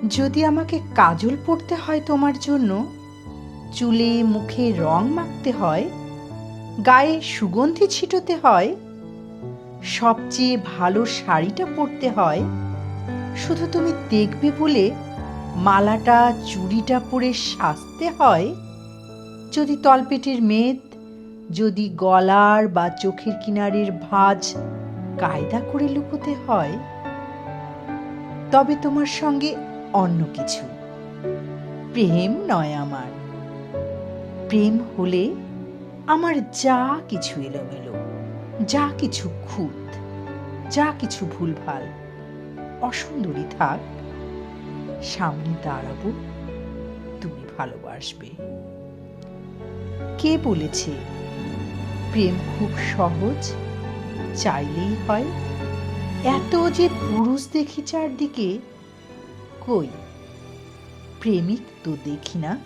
যদি আমাকে কাজল পরতে হয় তোমার জন্য, চুলে মুখে রং মাখতে হয়, গায়ে সুগন্ধি ছিটোতে হয়, সবচেয়ে ভালো শাড়িটা পরতে হয়, শুধু তুমি দেখবে বলে মালাটা চুড়িটা পরে সাজতে হয়, যদি তলপেটের মেদ, যদি গলার বা চোখের কিনারের ভাঁজ কায়দা করে লুকোতে হয়, তবে তোমার সঙ্গে অন্য কিছু, প্রেম নয় আমার। প্রেম হলে আমার যা কিছু এলোমেলো, যা কিছু খুঁত, যা কিছু ভুলভাল, অসুন্দরী থাক, সামনে দাঁড়াবো, তুমি ভালোবাসবে। কে বলেছে প্রেম খুব সহজ, চাইলেই হয়? এত যে পুরুষ দেখি চারদিকে, কই প্রেমিক তো দেখি না।